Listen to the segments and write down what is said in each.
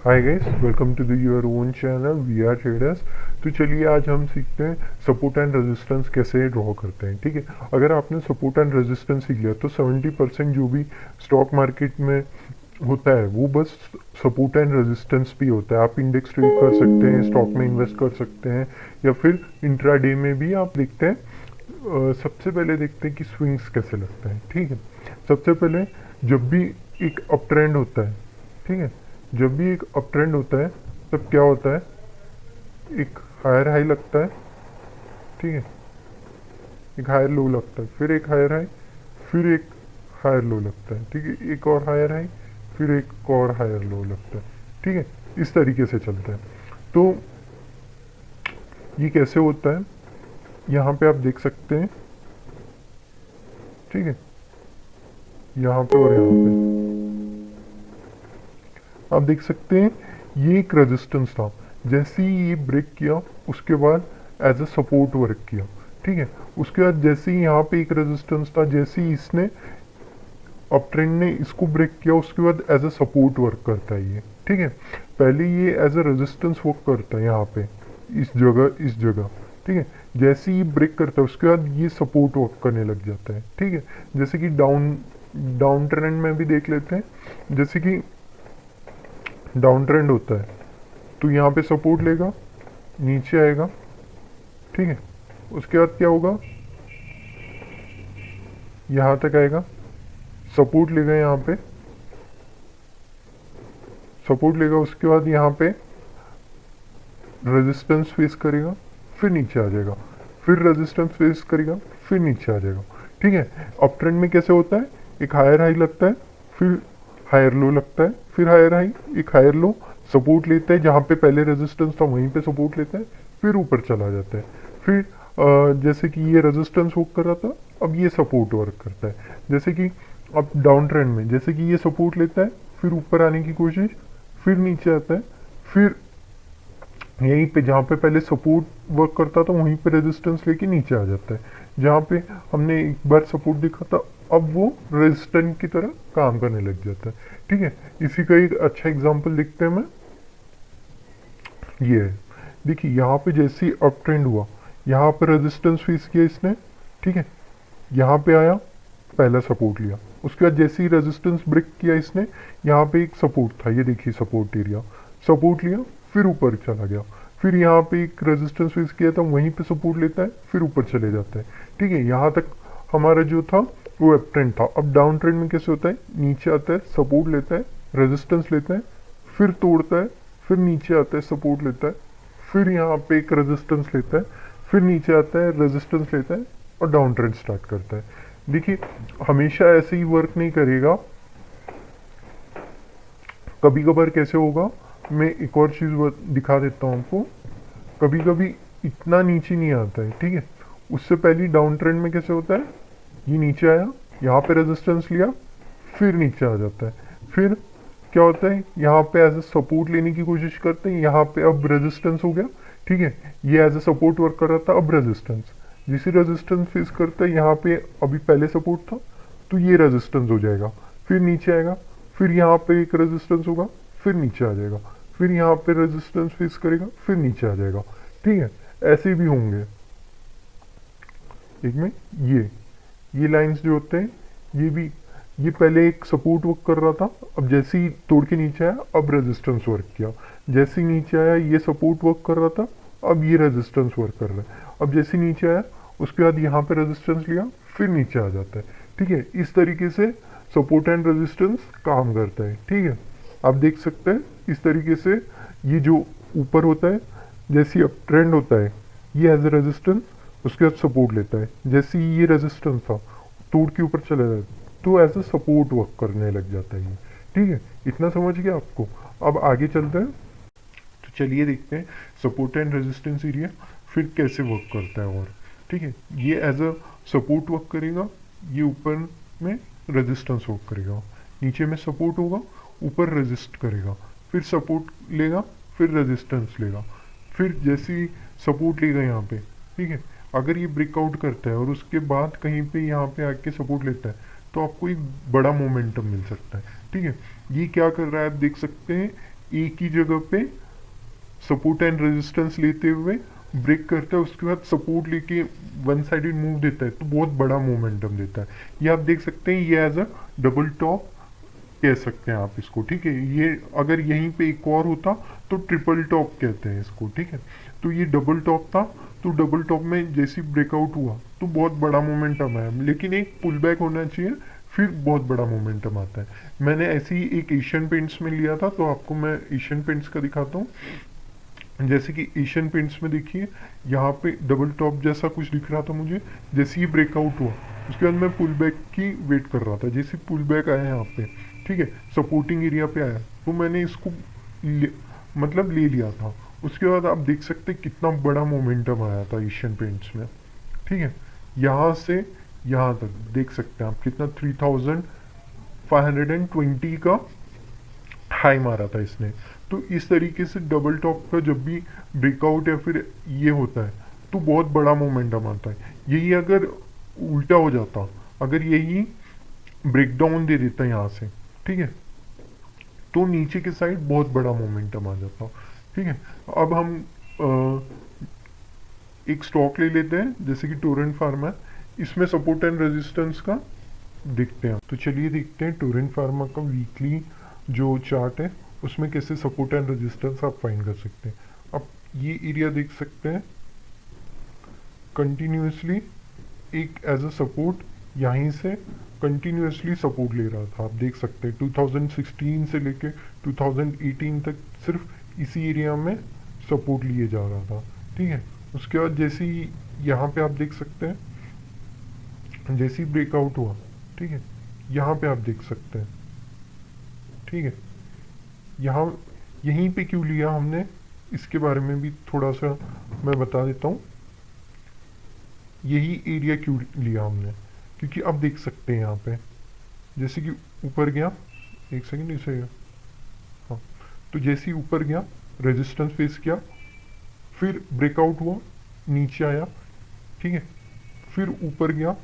Hi guys, welcome to the your own channel we are traders. तो चलिए आज हम सीखते हैं सपोर्ट एंड रेजिस्टेंस कैसे ड्रॉ करते हैं। ठीक है, अगर आपने सपोर्ट एंड रेजिस्टेंस सीख लिया तो 70% जो भी स्टॉक मार्केट में होता है वो बस सपोर्ट एंड रेजिस्टेंस भी होता है। आप इंडेक्स ट्रेड कर सकते हैं, स्टॉक में इन्वेस्ट कर सकते हैं, या फिर इंट्राडे में भी आप देखते हैं। सबसे पहले देखते हैं कि स्विंग्स कैसे लगते हैं। ठीक है, सबसे पहले जब भी एक अप ट्रेंड होता है, ठीक है, जब भी एक अप ट्रेंड होता है तब क्या होता है, एक हायर हाई लगता है। ठीक है, एक हायर लो लगता है, फिर एक हायर हाई, फिर एक हायर लो लगता है। ठीक है, एक और हायर हाई, फिर एक और हायर लो लगता है। ठीक है, इस तरीके से चलता है। तो ये कैसे होता है, यहाँ पे आप देख सकते हैं। ठीक है, यहाँ पे और यहाँ पे आप देख सकते हैं ये एक रेजिस्टेंस था। जैसे ही ये ब्रेक किया उसके बाद एज अ सपोर्ट वर्क किया। ठीक है, उसके बाद जैसे ही यहाँ पे एक रेजिस्टेंस था, जैसे ही इसने अप ट्रेंड ने इसको ब्रेक किया उसके बाद एज अ सपोर्ट वर्क करता है ये। ठीक है, पहले ये एज अ रेजिस्टेंस वर्क करता है यहाँ पे, इस जगह। ठीक है, जैसे ही ब्रेक करता है उसके बाद ये सपोर्ट वर्क करने लग जाता है। ठीक है, जैसे कि डाउन ट्रेंड में भी देख लेते हैं। जैसे कि डाउन ट्रेंड होता है तो यहाँ पे सपोर्ट लेगा, नीचे आएगा। ठीक है, उसके बाद क्या होगा, यहाँ तक आएगा, सपोर्ट लेगा, यहाँ पे सपोर्ट लेगा, उसके बाद यहाँ पे रेजिस्टेंस फेस करेगा, फिर नीचे आ जाएगा, फिर रेजिस्टेंस फेस करेगा, फिर नीचे आ जाएगा। ठीक है, अप ट्रेंड में कैसे होता है, एक हायर हाई लगता है, फिर हायर लो लगता है, फिर हायर हाई, एक हायर लो, सपोर्ट लेता है, जहाँ पे पहले रेजिस्टेंस था वहीं पे सपोर्ट लेता है, फिर ऊपर चला जाता है। फिर जैसे कि ये रेजिस्टेंस वर्क कर रहा था, अब ये सपोर्ट वर्क करता है। जैसे कि अब डाउन ट्रेंड में जैसे कि ये सपोर्ट लेता है, फिर ऊपर आने की कोशिश, फिर नीचे आता है, फिर यहीं पे जहाँ पे पहले सपोर्ट वर्क करता था वहीं पे रेजिस्टेंस लेके नीचे आ जाता है। जहाँ पे हमने एक बार सपोर्ट देखा था, अब वो रेजिस्टेंस की तरह काम करने लग जाता है। ठीक है, इसी का एक अच्छा एग्जांपल देखते हैं। मैं ये है, देखिए यहाँ पे जैसे ही अप ट्रेंड हुआ, यहाँ पे रेजिस्टेंस फेस किया इसने। ठीक है, यहाँ पे आया, पहला सपोर्ट लिया, उसके बाद जैसे ही रेजिस्टेंस ब्रेक किया इसने, यहाँ पे एक सपोर्ट था, ये देखिए सपोर्ट एरिया, सपोर्ट लिया, फिर ऊपर चला गया, फिर यहाँ पे एक रेजिस्टेंस फेस किया था, वहीं पे सपोर्ट लेता है, फिर ऊपर चले जाता है। ठीक है, यहाँ तक हमारा जो था वो अप ट्रेंड था। अब डाउन ट्रेंड में कैसे होता है, नीचे आता है, सपोर्ट लेता है, रेजिस्टेंस लेता है, फिर तोड़ता है, फिर नीचे आता है, सपोर्ट लेता है, फिर यहाँ पे एक रेजिस्टेंस लेता है, फिर नीचे आता है, रेजिस्टेंस लेता है, और डाउन ट्रेंड स्टार्ट करता है। देखिए, हमेशा ऐसे ही वर्क नहीं करेगा, कभी कभार कैसे होगा, मैं एक और चीज़ दिखा देता हूँ आपको। कभी कभी इतना नीचे नहीं आता है। ठीक है, उससे पहले डाउन ट्रेंड में कैसे होता है, ये नीचे आया, यहाँ पे रेजिस्टेंस लिया, फिर नीचे आ जाता है, फिर क्या होता है, यहाँ पे एज ए सपोर्ट लेने की कोशिश करते हैं, यहाँ पे अब रेजिस्टेंस हो गया। ठीक है, ये एज ए सपोर्ट वर्क कर रहा था, अब रेजिस्टेंस, जिसे रेजिस्टेंस फेस करता है, यहाँ पे अभी पहले सपोर्ट था तो ये रेजिस्टेंस हो जाएगा, फिर नीचे आएगा, फिर यहाँ पे एक रेजिस्टेंस होगा, फिर नीचे आ जाएगा, फिर यहाँ पे रेजिस्टेंस फेस करेगा, फिर नीचे आ जाएगा। ठीक है, ऐसे भी होंगे। एक में ये लाइंस जो होते हैं, ये भी, ये पहले एक सपोर्ट वर्क कर रहा था, अब जैसे ही तोड़ के नीचे आया, अब रेजिस्टेंस वर्क किया, जैसे ही नीचे आया ये सपोर्ट वर्क कर रहा था, अब ये रेजिस्टेंस वर्क कर रहा है, अब जैसे ही नीचे आया उसके बाद यहाँ पे रेजिस्टेंस लिया, फिर नीचे आ जाता है। ठीक है, इस तरीके से सपोर्ट एंड रेजिस्टेंस काम करता है। ठीक है, आप देख सकते हैं इस तरीके से ये जो ऊपर होता है, जैसे अप ट्रेंड होता है, ये एज ए रेजिस्टेंस, उसके बाद सपोर्ट लेता है, जैसे ही ये रेजिस्टेंस था तोड़ के ऊपर चला जाता है, तो एज ए सपोर्ट वर्क करने लग जाता है ये। ठीक है, इतना समझ गया आपको। अब आगे चलते हैं, तो चलिए देखते हैं सपोर्ट एंड रेजिस्टेंस एरिया फिर कैसे वर्क करता है। और ठीक है, ये एज अ सपोर्ट वर्क करेगा, ये ऊपर में रेजिस्टेंस वर्क करेगा, नीचे में सपोर्ट होगा, ऊपर रेजिस्ट करेगा, फिर सपोर्ट लेगा, फिर रेजिस्टेंस लेगा, फिर जैसे ही सपोर्ट लेगा यहाँ पे। ठीक है, अगर ये ब्रेकआउट करता है और उसके बाद कहीं पे यहाँ पे आके सपोर्ट लेता है तो आपको एक बड़ा मोमेंटम मिल सकता है। ठीक है, ये क्या कर रहा है आप देख सकते हैं, एक ही जगह पे सपोर्ट एंड रेजिस्टेंस लेते हुए ब्रेक करता है, उसके बाद सपोर्ट लेके वन साइडेड मूव देता है, तो बहुत बड़ा मोमेंटम देता है। ये आप देख सकते हैं, ये एज अ डबल टॉप कह सकते हैं आप इसको, ठीक है। ये अगर यहीं पे एक और होता तो ट्रिपल टॉप कहते हैं इसको, ठीक है। तो ये डबल टॉप था, तो डबल टॉप में जैसे ब्रेकआउट हुआ तो बहुत बड़ा मोमेंटम आया, लेकिन एक पुल बैक होना चाहिए, फिर बहुत बड़ा मोमेंटम आता है। मैंने ऐसे ही एक एशियन पेंट्स में लिया था, तो आपको मैं एशियन पेंट्स का दिखाता हूँ। जैसे कि एशियन पेंट्स में देखिए, यहाँ पे डबल टॉप जैसा कुछ दिख रहा था मुझे। जैसे ही ब्रेकआउट हुआ उसके बाद मैं पुल बैक की वेट कर रहा था, जैसे पुल बैक आया यहाँ पे, ठीक है, सपोर्टिंग एरिया पे आया, तो मैंने इसको मतलब ले लिया था। उसके बाद आप देख सकते हैं कितना बड़ा मोमेंटम आया था एशियन पेंट्स में, ठीक है। यहाँ से यहाँ तक देख सकते हैं आप कितना 3520 का हाई मारा था इसने। तो इस तरीके से डबल टॉप का जब भी ब्रेकआउट या फिर ये होता है तो बहुत बड़ा मोमेंटम आता है। यही अगर उल्टा हो जाता, अगर यही ब्रेकडाउन दे देता यहाँ से, ठीक है, तो नीचे के साइड बहुत बड़ा मोमेंटम आ जाता, ठीक है। अब हम एक स्टॉक ले लेते हैं, जैसे कि टोरेंट फार्मा। इसमें सपोर्ट एंड रेजिस्टेंस का देखते हैं, तो चलिए देखते हैं टोरेंट फार्मा का वीकली जो चार्ट है उसमें कैसे सपोर्ट एंड रेजिस्टेंस आप फाइंड कर सकते हैं। अब ये एरिया देख सकते हैं कंटिन्यूसली एक एज अ सपोर्ट, यहीं से कंटिन्यूसली सपोर्ट ले रहा था। आप देख सकते हैं 2016 से लेके 2018 तक सिर्फ इसी एरिया में सपोर्ट लिए जा रहा था, ठीक है। उसके बाद जैसे ही यहाँ पे आप देख सकते हैं, जैसे ही ब्रेकआउट हुआ, ठीक है, यहाँ पे आप देख सकते हैं, ठीक है। यहाँ यहीं पे क्यों लिया हमने, इसके बारे में भी थोड़ा सा मैं बता देता हूँ। यही एरिया क्यों लिया हमने, क्योंकि अब देख सकते हैं यहाँ पे जैसे कि ऊपर गया, एक सेकंड इसे, हाँ, तो जैसे ही ऊपर गया रेजिस्टेंस फेस किया, फिर ब्रेकआउट हुआ, नीचे आया, ठीक है, फिर ऊपर गया,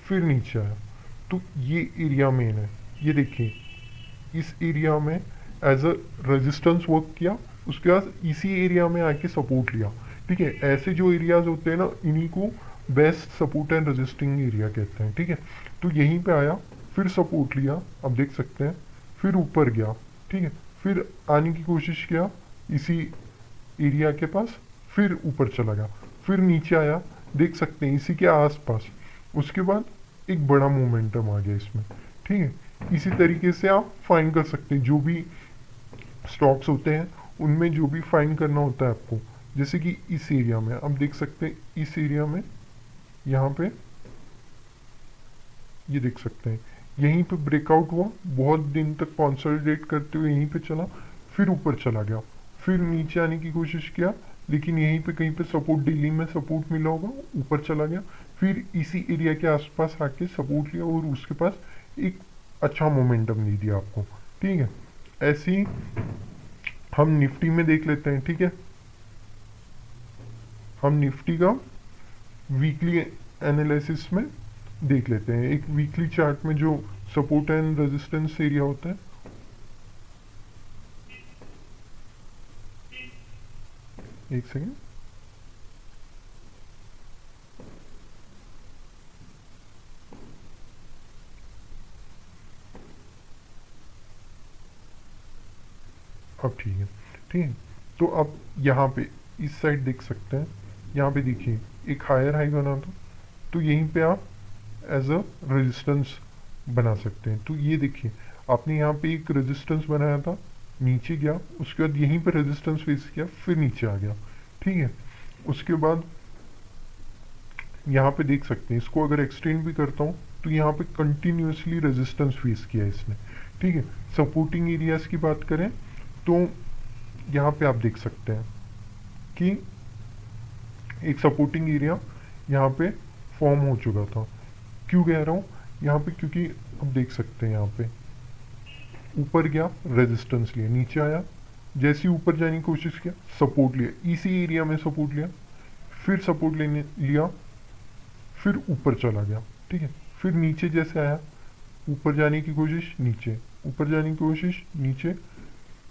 फिर नीचे आया। तो ये एरिया मेन है, ये देखिए इस एरिया में एज अ रेजिस्टेंस वर्क किया, उसके बाद इसी एरिया में आके सपोर्ट लिया, ठीक है। ऐसे जो एरियाज होते हैं ना, इन्हीं को best support and resisting area कहते हैं, ठीक है। तो यहीं पे आया, फिर सपोर्ट लिया, अब देख सकते हैं, फिर ऊपर गया, ठीक है, फिर आने की कोशिश किया इसी एरिया के पास, फिर ऊपर चला गया, फिर नीचे आया, देख सकते हैं इसी के आसपास। उसके बाद एक बड़ा मोमेंटम आ गया इसमें, ठीक है। इसी तरीके से आप फाइंड कर सकते हैं जो भी स्टॉक्स होते हैं, उनमें जो भी फाइंड करना होता है आपको। जैसे कि इस एरिया में आप देख सकते हैं, इस एरिया में यहाँ पे ये देख सकते हैं, यहीं पे ब्रेकआउट हुआ, बहुत दिन तक कंसोलिडेट करते हुए यहीं पे चला, फिर ऊपर चला गया, फिर नीचे आने की कोशिश किया, लेकिन यहीं पे कहीं पे सपोर्ट, डेली में सपोर्ट मिला होगा, ऊपर चला गया, फिर इसी एरिया के आसपास आके सपोर्ट लिया और उसके पास एक अच्छा मोमेंटम नहीं दिया आपको, ठीक है। ऐसे ही हम निफ्टी में देख लेते हैं, ठीक है। हम निफ्टी का वीकली एनालिसिस में देख लेते हैं, एक वीकली चार्ट में जो सपोर्ट एंड रेजिस्टेंस एरिया होता है। एक सेकेंड, अब ठीक है, ठीक है। तो अब यहाँ पे इस साइड देख सकते हैं, यहाँ पे देखिए एक हायर हाई बना था, तो यहीं पे आप एज अ रेजिस्टेंस बना सकते हैं। तो ये देखिए आपने यहाँ पे एक रेजिस्टेंस बनाया था, नीचे गया, उसके बाद यहीं पे रेजिस्टेंस फेस किया, फिर नीचे आ गया, ठीक है। उसके बाद यहाँ पे देख सकते हैं, इसको अगर एक्सटेंड भी करता हूँ तो यहाँ पे कंटिन्यूसली रेजिस्टेंस फेस किया इसने, ठीक है। सपोर्टिंग एरियाज की बात करें तो यहाँ पे आप देख सकते हैं कि एक सपोर्टिंग एरिया यहाँ पे फॉर्म हो चुका था। क्यों कह रहा हूँ यहाँ पे, क्योंकि अब देख सकते हैं यहाँ पे ऊपर गया, रेजिस्टेंस लिया, नीचे आया, जैसे ही ऊपर जाने की कोशिश किया, सपोर्ट लिया, इसी एरिया में सपोर्ट लिया, फिर सपोर्ट लेने लिया, फिर ऊपर चला गया, ठीक है। फिर नीचे जैसे आया, ऊपर जाने की कोशिश, नीचे, ऊपर जाने की कोशिश, नीचे,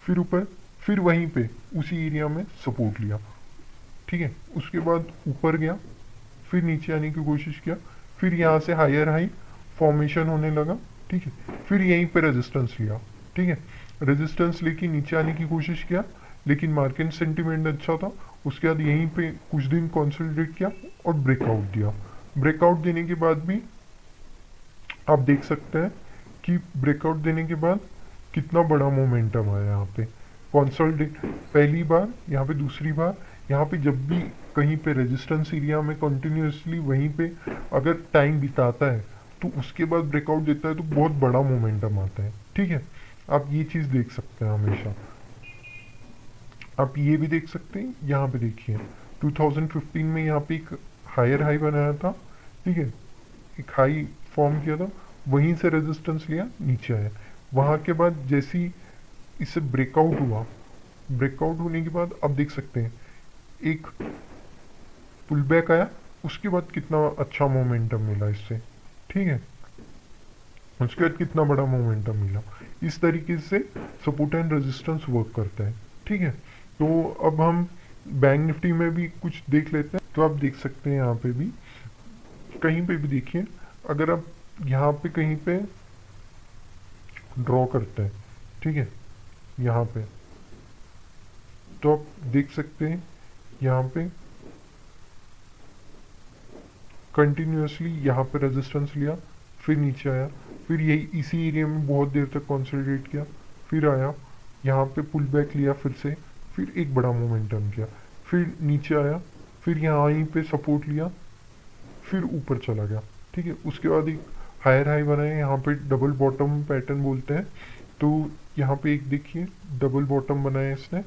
फिर ऊपर, फिर वहीं पे उसी एरिया में सपोर्ट लिया, ठीक है। उसके बाद ऊपर गया, फिर नीचे आने की कोशिश किया, फिर यहाँ से हायर हाई फॉर्मेशन होने लगा, ठीक है। फिर यहीं पे रेजिस्टेंस लिया, ठीक है। रेजिस्टेंस लेके नीचे आने की कोशिश किया, लेकिन मार्केट सेंटिमेंट अच्छा था। उसके बाद यहीं पे कुछ दिन कंसोलिडेट किया और ब्रेकआउट दिया। ब्रेकआउट देने के बाद भी आप देख सकते हैं कि ब्रेकआउट देने के बाद कितना बड़ा मोमेंटम आया यहाँ पे। कंसोलिडेट पहली बार, यहाँ पे दूसरी बार, यहाँ पे जब भी कहीं पे रेजिस्टेंस एरिया में कंटिन्यूसली वहीं पे अगर टाइम बिताता है तो उसके बाद ब्रेकआउट देता है तो बहुत बड़ा मोमेंटम आता है, ठीक है। आप ये चीज़ देख सकते हैं हमेशा। आप ये भी देख सकते हैं, यहाँ पे देखिए 2015 में यहाँ पे एक हायर हाई बनाया था, ठीक है। एक हाई फॉर्म किया था, वहीं से रेजिस्टेंस लिया, नीचे आया। वहाँ के बाद जैसे ही इसे ब्रेकआउट हुआ, ब्रेकआउट होने के बाद आप देख सकते हैं एक पुल बैक आया, उसके बाद कितना अच्छा मोमेंटम मिला इससे, ठीक है। उसके बाद कितना बड़ा मोमेंटम मिला। इस तरीके से सपोर्ट एंड रेजिस्टेंस वर्क करता है, ठीक है। तो अब हम बैंक निफ्टी में भी कुछ देख लेते हैं। तो आप देख सकते हैं यहाँ पे भी, कहीं पे भी देखिए, अगर आप यहाँ पे कहीं पे ड्रॉ करते हैं, ठीक है, यहाँ पे, तो आप देख सकते हैं यहाँ पे कंटिन्यूसली यहाँ पे रेजिस्टेंस लिया, फिर नीचे आया, फिर यही इसी एरिया में बहुत देर तक कंसोलिडेट किया, फिर आया यहाँ पे पुल बैक लिया फिर एक बड़ा मोमेंटम किया, फिर नीचे आया, फिर यहाँ यहीं पे सपोर्ट लिया, फिर ऊपर चला गया, ठीक है। उसके बाद एक हायर हाई बनाया, यहाँ पे डबल बॉटम पैटर्न बोलते हैं। तो यहाँ पे एक देखिए डबल बॉटम बनाया इसने,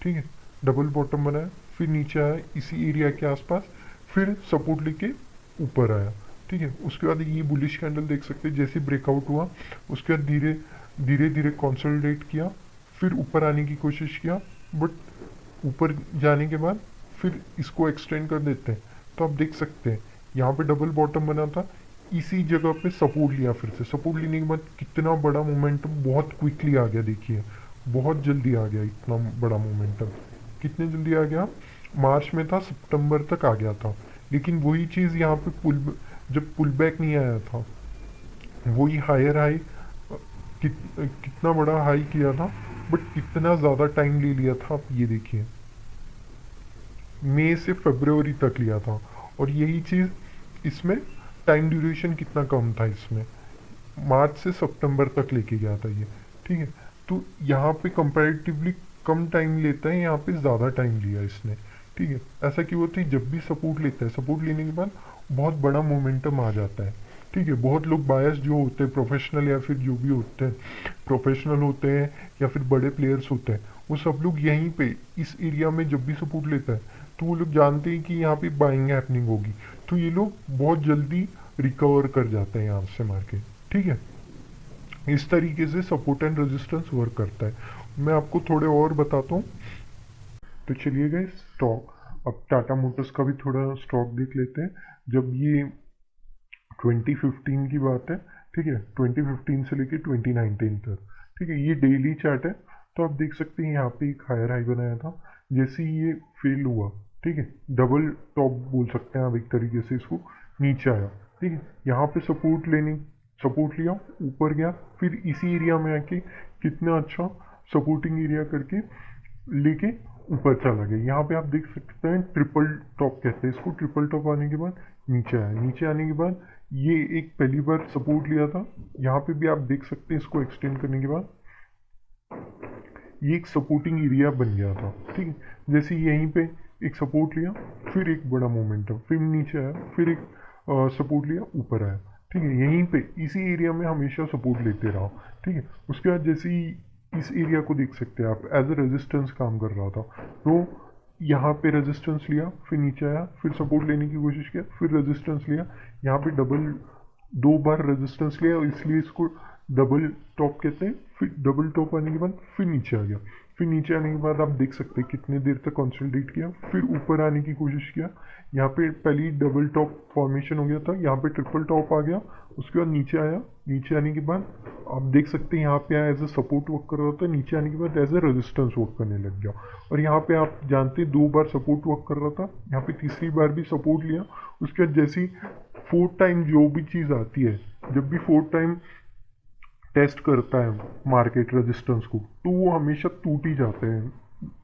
ठीक है, डबल बॉटम बनाया, फिर नीचे आया इसी एरिया के आसपास, फिर सपोर्ट लेके ऊपर आया, ठीक है। उसके बाद ये बुलिश कैंडल देख सकते हैं, जैसे ब्रेकआउट हुआ उसके बाद धीरे धीरे धीरे कंसोलिडेट किया, फिर ऊपर आने की कोशिश किया, बट ऊपर जाने के बाद फिर इसको एक्सटेंड कर देते हैं। तो आप देख सकते हैं यहाँ पे डबल बॉटम बना था, इसी जगह पे सपोर्ट लिया, फिर से सपोर्ट लेने के बाद कितना बड़ा मोमेंटम बहुत क्विकली आ गया, देखिए बहुत जल्दी आ गया, इतना बड़ा मोमेंटम कितने जल्दी आ गया। मार्च में था, सितंबर तक आ गया था, लेकिन वही चीज़ यहाँ पे जब पुल बैक नहीं आया था, वही हायर हाई कितना बड़ा हाई किया था, बट कितना ज़्यादा टाइम ले लिया था, आप ये देखिए मई से फरवरी तक लिया था। और यही चीज़ इसमें टाइम ड्यूरेशन कितना कम था, इसमें मार्च से सितंबर तक लेके गया था ये, ठीक है। तो यहाँ पे कंपैरेटिवली कम टाइम लेता है, यहाँ पे ज़्यादा टाइम लिया इसने, ठीक है। ऐसा क्यों होता है, जब भी सपोर्ट लेता है, सपोर्ट लेने के बाद बहुत बड़ा मोमेंटम आ जाता है, ठीक है। बहुत लोग बायस जो होते हैं, प्रोफेशनल या फिर जो भी होते हैं, प्रोफेशनल होते हैं या फिर बड़े प्लेयर्स होते हैं, वो सब लोग यहीं पे इस एरिया में जब भी सपोर्ट लेता है तो वो लोग जानते हैं कि यहाँ पे बाइंग हैपनिंग होगी, तो ये लोग बहुत जल्दी रिकवर कर जाते हैं यहाँ से मार्केट, ठीक है। इस तरीके से सपोर्ट एंड रेजिस्टेंस वर्क करता है। मैं आपको थोड़े और बताता हूँ। तो चलिए गए स्टॉक, अब टाटा मोटर्स का भी थोड़ा स्टॉक देख लेते हैं। जब ये 2015 की बात है, ठीक है, 2015 से लेके 2019 तक, ठीक है, ये डेली चार्ट है। तो आप देख सकते हैं यहाँ पे एक हायर हाई बनाया था, जैसे ही ये फेल हुआ, ठीक है, डबल टॉप बोल सकते हैं आप एक तरीके से इसको, नीचे आया, ठीक है, यहाँ पे सपोर्ट लिया, ऊपर गया, फिर इसी एरिया में आके कितना अच्छा सपोर्टिंग एरिया करके लेके ऊपर चला गया। यहाँ पे आप देख सकते हैं ट्रिपल टॉप कहते हैं इसको, ट्रिपल टॉप आने के बाद नीचे आया, नीचे आने के बाद ये एक पहली बार सपोर्ट लिया था, यहाँ पे भी आप देख सकते हैं इसको एक्सटेंड करने के बाद ये एक सपोर्टिंग एरिया बन गया था, ठीक है। जैसे यहीं पे एक सपोर्ट लिया, फिर एक बड़ा मोमेंटम, फिर नीचे आया, फिर एक सपोर्ट लिया, ऊपर आया, ठीक है। यहीं पे इसी एरिया में हमेशा सपोर्ट लेते रहा, ठीक है। उसके बाद जैसे ही इस एरिया को देख सकते हैं आप, एज ए रेजिस्टेंस काम कर रहा था, तो यहाँ पे रेजिस्टेंस लिया, फिर नीचे आया, फिर सपोर्ट लेने की कोशिश किया, फिर रेजिस्टेंस लिया, यहाँ पे दो बार रेजिस्टेंस लिया, इसलिए इसको डबल टॉप कहते हैं। फिर डबल टॉप आने के बाद फिर नीचे आ गया, फिर नीचे आने के बाद आप देख सकते हैं कितने देर तक कंसोलिडेट किया, फिर ऊपर आने की कोशिश किया। यहाँ पे पहले डबल टॉप फॉर्मेशन हो गया था, यहाँ पे ट्रिपल टॉप आ गया, उसके बाद नीचे आया। नीचे आने के बाद आप देख सकते हैं यहाँ पे एज ए सपोर्ट वर्क कर रहा था, नीचे आने के बाद एज ए रेजिस्टेंस वर्क करने लग गया। और यहाँ पे आप जानते हैं 2 बार सपोर्ट वर्क कर रहा था, यहाँ पे तीसरी बार भी सपोर्ट लिया। उसके बाद जैसी 4th टाइम जो भी चीज़ आती है, जब भी 4th टाइम टेस्ट करता है मार्केट रेजिस्टेंस को, तो वो हमेशा टूट ही जाते हैं।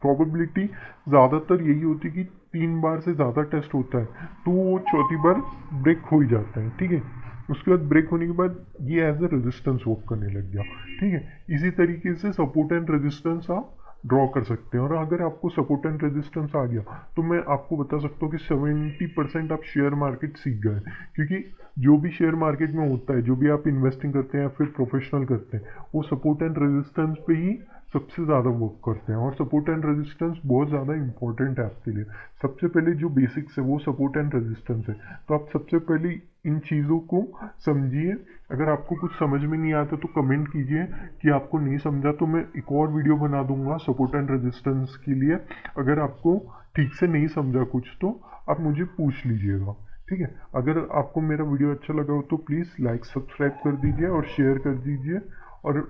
प्रोबेबिलिटी ज़्यादातर यही होती है कि 3 बार से ज़्यादा टेस्ट होता है तो वो चौथी बार ब्रेक हो ही जाता है, ठीक है। उसके बाद ब्रेक होने के बाद ये एज ए रेजिस्टेंस वर्क करने लग गया, ठीक है। इसी तरीके से सपोर्ट एंड रेजिस्टेंस आप ड्रॉ कर सकते हैं। और अगर आपको सपोर्ट एंड रेजिस्टेंस आ गया तो मैं आपको बता सकता हूँ कि 70% आप शेयर मार्केट सीख गए, क्योंकि जो भी शेयर मार्केट में होता है, जो भी आप इन्वेस्टिंग करते हैं या फिर प्रोफेशनल करते हैं, वो सपोर्ट एंड रेजिस्टेंस पे ही सबसे ज़्यादा वर्क करते हैं। और सपोर्ट एंड रेजिस्टेंस बहुत ज़्यादा इंपॉर्टेंट है आपके लिए। सबसे पहले जो बेसिक्स है वो सपोर्ट एंड रेजिस्टेंस है, तो आप सबसे पहले इन चीज़ों को समझिए। अगर आपको कुछ समझ में नहीं आता तो कमेंट कीजिए कि आपको नहीं समझा, तो मैं एक और वीडियो बना दूंगा सपोर्ट एंड रेजिस्टेंस के लिए। अगर आपको ठीक से नहीं समझा कुछ तो आप मुझे पूछ लीजिएगा, ठीक है। अगर आपको मेरा वीडियो अच्छा लगा हो तो प्लीज़ लाइक सब्सक्राइब कर दीजिए और शेयर कर दीजिए। और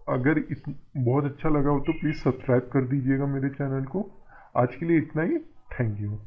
अगर बहुत अच्छा लगा हो तो प्लीज़ सब्सक्राइब कर दीजिएगा मेरे चैनल को। आज के लिए इतना ही। Thank you.